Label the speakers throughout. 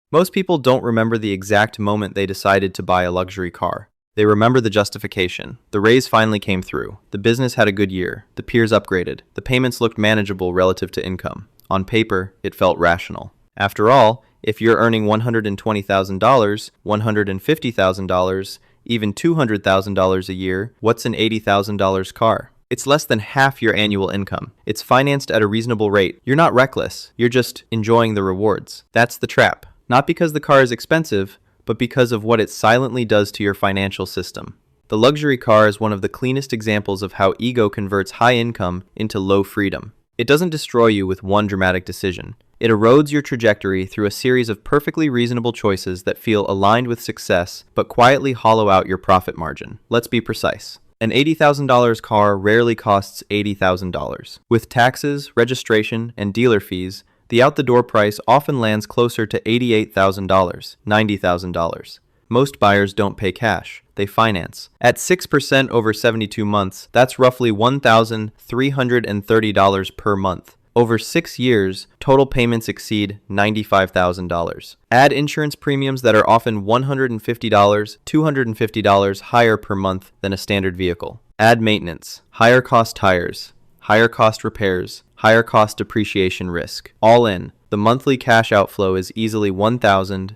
Speaker 1: Most people don't remember the exact moment they decided to buy a luxury car. They remember the justification. The raise finally came through. The business had a good year. The peers upgraded. The payments looked manageable relative to income. On paper, it felt rational. After all, if you're earning $120,000, $150,000, even $200,000 a year, what's an $80,000 car? It's less than half your annual income. It's financed at a reasonable rate. You're not reckless. You're just enjoying the rewards. That's the trap. Not because the car is expensive, but because of what it silently does to your financial system. The luxury car is one of the cleanest examples of how ego converts high income into low freedom. It doesn't destroy you with one dramatic decision. It erodes your trajectory through a series of perfectly reasonable choices that feel aligned with success, but quietly hollow out your profit margin. Let's be precise. An $80,000 car rarely costs $80,000. With taxes, registration, and dealer fees, the out-the-door price often lands closer to $88,000, $90,000. Most buyers don't pay cash. They finance. At 6% over 72 months, that's roughly $1,330 per month. Over 6 years, total payments exceed $95,000. Add insurance premiums that are often $150, $250 higher per month than a standard vehicle. Add maintenance, higher cost tires, higher cost repairs, higher cost depreciation risk. All in, the monthly cash outflow is easily $1,600,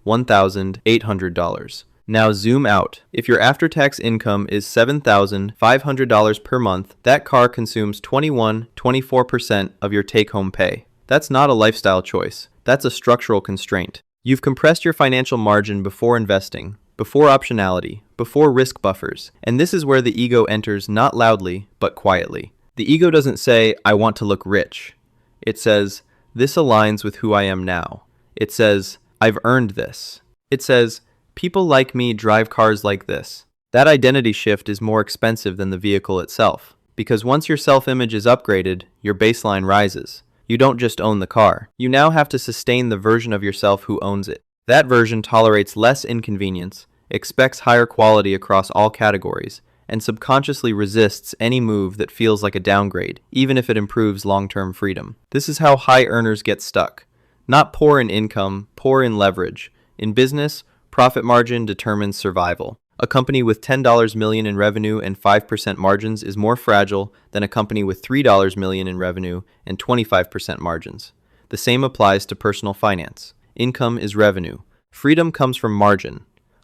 Speaker 1: $1,800. Now zoom out. If your after-tax income is $7,500 per month, that car consumes 24% of your take-home pay. That's not a lifestyle choice. That's a structural constraint. You've compressed your financial margin before investing, before optionality, before risk buffers, and this is where the ego enters not loudly, but quietly. The ego doesn't say, "I want to look rich." It says, "This aligns with who I am now." It says, "I've earned this." It says, "People like me drive cars like this." That identity shift is more expensive than the vehicle itself, because once your self-image is upgraded, your baseline rises. You don't just own the car. You now have to sustain the version of yourself who owns it. That version tolerates less inconvenience, expects higher quality across all categories, and subconsciously resists any move that feels like a downgrade, even if it improves long-term freedom. This is how high earners get stuck. Not poor in income, poor in leverage. In business, profit margin determines survival. A company with $10 million in revenue and 5% margins is more fragile than a company with $3 million in revenue and 25% margins. The same applies to personal finance. Income is revenue. Freedom comes from margin.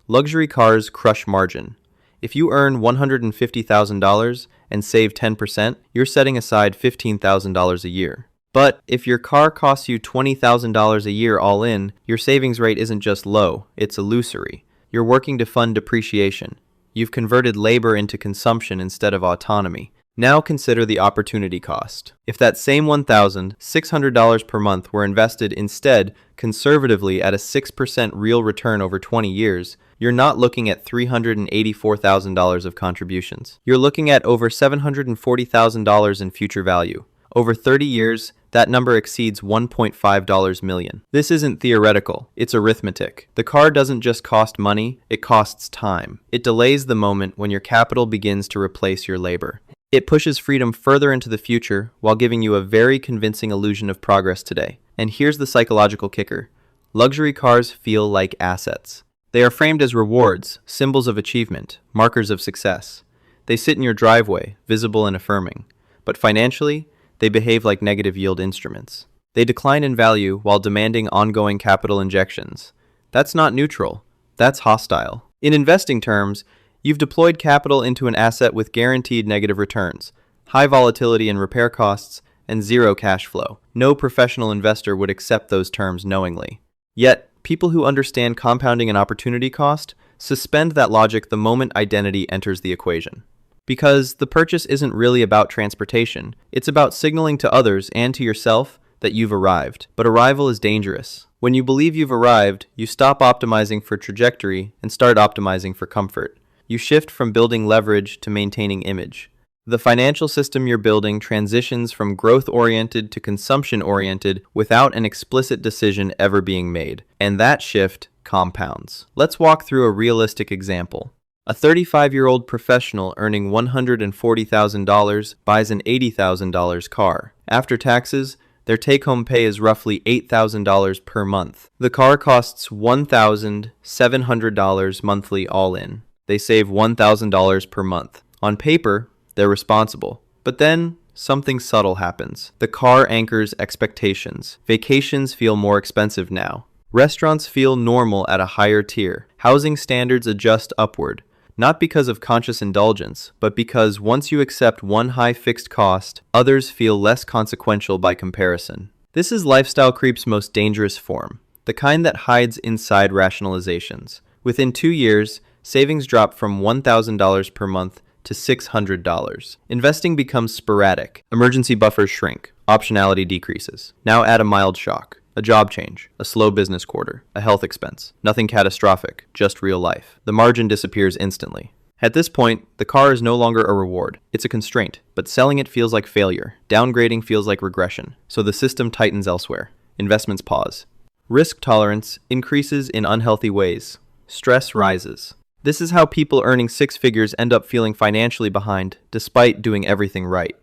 Speaker 1: Luxury cars crush margin. If you earn $150,000 and save 10%, you're setting aside $15,000 a year. But if your car costs you $20,000 a year all in, your savings rate isn't just low, it's illusory. You're working to fund depreciation. You've converted labor into consumption instead of autonomy. Now consider the opportunity cost. If that same $1,600 per month were invested instead conservatively at a 6% real return over 20 years, you're not looking at $384,000 of contributions. You're looking at over $740,000 in future value. Over 30 years, that number exceeds $1.5 million. This isn't theoretical, it's arithmetic. The car doesn't just cost money, it costs time. It delays the moment when your capital begins to replace your labor. It pushes freedom further into the future while giving you a very convincing illusion of progress today. And here's the psychological kicker. Luxury cars feel like assets. They are framed as rewards, symbols of achievement, markers of success. They sit in your driveway, visible and affirming. But financially, they behave like negative yield instruments. They decline in value while demanding ongoing capital injections. That's not neutral. That's hostile. In investing terms, you've deployed capital into an asset with guaranteed negative returns, high volatility in repair costs, and zero cash flow. No professional investor would accept those terms knowingly. Yet, people who understand compounding and opportunity cost suspend that logic the moment identity enters the equation. Because the purchase isn't really about transportation, it's about signaling to others and to yourself that you've arrived. But arrival is dangerous. When you believe you've arrived, you stop optimizing for trajectory and start optimizing for comfort. You shift from building leverage to maintaining image. The financial system you're building transitions from growth-oriented to consumption-oriented without an explicit decision ever being made. And that shift compounds. Let's walk through a realistic example. A 35-year-old professional earning $140,000 buys an $80,000 car. After taxes, Their take-home pay is roughly $8,000 per month. The car costs $1,700 monthly all in. They save $1,000 per month. On paper, they're responsible. But then, something subtle happens. The car anchors expectations. Vacations feel more expensive now. Restaurants feel normal at a higher tier. Housing standards adjust upward, not because of conscious indulgence, but because once you accept one high fixed cost, others feel less consequential by comparison. This is lifestyle creep's most dangerous form, the kind that hides inside rationalizations. Within 2 years, savings drop from $1,000 per month to $600. Investing becomes sporadic. Emergency buffers shrink. Optionality decreases. Now add a mild shock. A job change, a slow business quarter, a health expense. Nothing catastrophic, just real life. The margin disappears instantly. At this point, the car is no longer a reward. It's a constraint, but selling it feels like failure. Downgrading feels like regression. So the system tightens elsewhere. Investments pause. Risk tolerance increases in unhealthy ways. Stress rises. This is how people earning six figures end up feeling financially behind, despite doing everything right.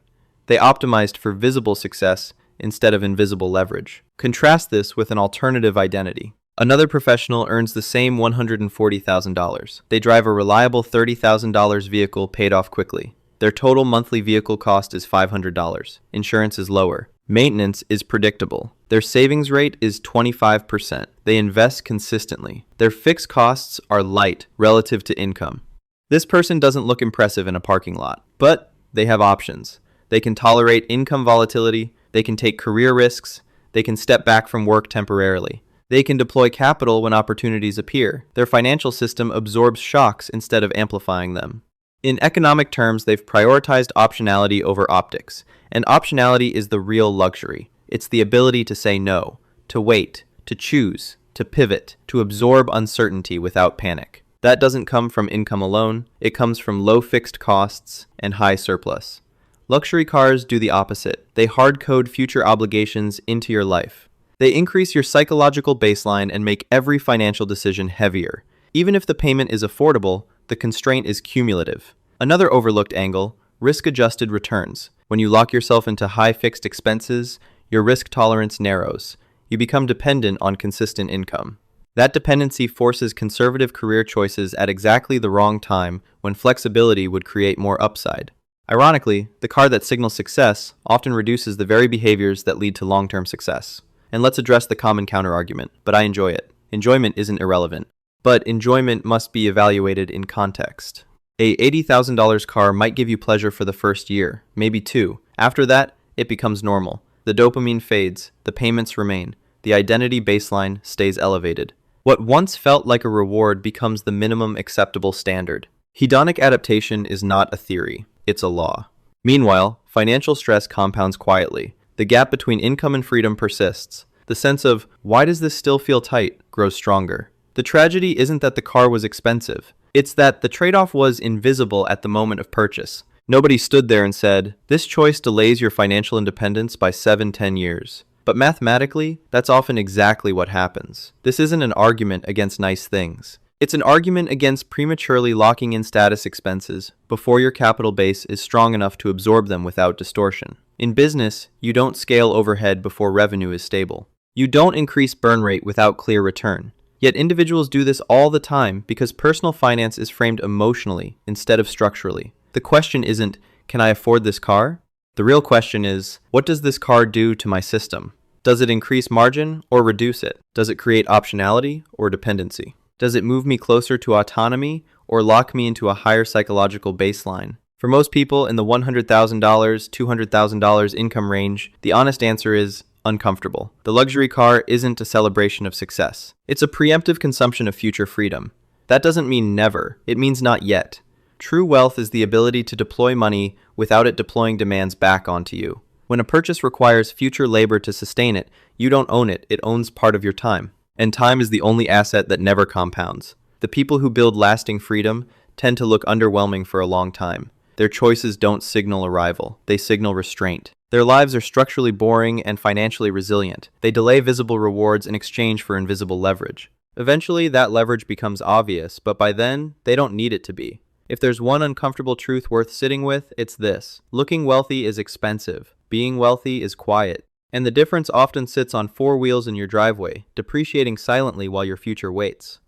Speaker 1: They optimized for visible success instead of invisible leverage. Contrast this with an alternative identity. Another professional earns the same $140,000. They drive a reliable $30,000 vehicle paid off quickly. Their total monthly vehicle cost is $500. Insurance is lower. Maintenance is predictable. Their savings rate is 25%. They invest consistently. Their fixed costs are light relative to income. This person doesn't look impressive in a parking lot, but they have options. They can tolerate income volatility. They can take career risks. They can step back from work temporarily. They can deploy capital when opportunities appear. Their financial system absorbs shocks instead of amplifying them. In economic terms, they've prioritized optionality over optics, and optionality is the real luxury. It's the ability to say no, to wait, to choose, to pivot, to absorb uncertainty without panic. That doesn't come from income alone. It comes from low fixed costs and high surplus. Luxury cars do the opposite. They hard-code future obligations into your life. They increase your psychological baseline and make every financial decision heavier. Even if the payment is affordable, the constraint is cumulative. Another overlooked angle, risk-adjusted returns. When you lock yourself into high fixed expenses, your risk tolerance narrows. You become dependent on consistent income. That dependency forces conservative career choices at exactly the wrong time when flexibility would create more upside. Ironically, the car that signals success often reduces the very behaviors that lead to long-term success. And let's address the common counterargument, but I enjoy it. Enjoyment isn't irrelevant. But enjoyment must be evaluated in context. A $80,000 car might give you pleasure for the first year, maybe 2. After that, it becomes normal. The dopamine fades, the payments remain, the identity baseline stays elevated. What once felt like a reward becomes the minimum acceptable standard. Hedonic adaptation is not a theory, it's a law. Meanwhile, financial stress compounds quietly. The gap between income and freedom persists. The sense of, why does this still feel tight, grows stronger. The tragedy isn't that the car was expensive. It's that the trade-off was invisible at the moment of purchase. Nobody stood there and said, this choice delays your financial independence by 7-10 years. But mathematically, that's often exactly what happens. This isn't an argument against nice things. It's an argument against prematurely locking in status expenses before your capital base is strong enough to absorb them without distortion. In business, you don't scale overhead before revenue is stable. You don't increase burn rate without clear return. Yet individuals do this all the time because personal finance is framed emotionally instead of structurally. The question isn't, can I afford this car? The real question is, what does this car do to my system? Does it increase margin or reduce it? Does it create optionality or dependency? Does it move me closer to autonomy or lock me into a higher psychological baseline? For most people in the $100,000, $200,000 income range, the honest answer is uncomfortable. The luxury car isn't a celebration of success. It's a preemptive consumption of future freedom. That doesn't mean never. It means not yet. True wealth is the ability to deploy money without it deploying demands back onto you. When a purchase requires future labor to sustain it, you don't own it. It owns part of your time. And time is the only asset that never compounds. The people who build lasting freedom tend to look underwhelming for a long time. Their choices don't signal arrival. They signal restraint. Their lives are structurally boring and financially resilient. They delay visible rewards in exchange for invisible leverage. Eventually, that leverage becomes obvious, but by then, they don't need it to be. If there's one uncomfortable truth worth sitting with, it's this. Looking wealthy is expensive. Being wealthy is quiet. And the difference often sits on four wheels in your driveway, depreciating silently while your future waits.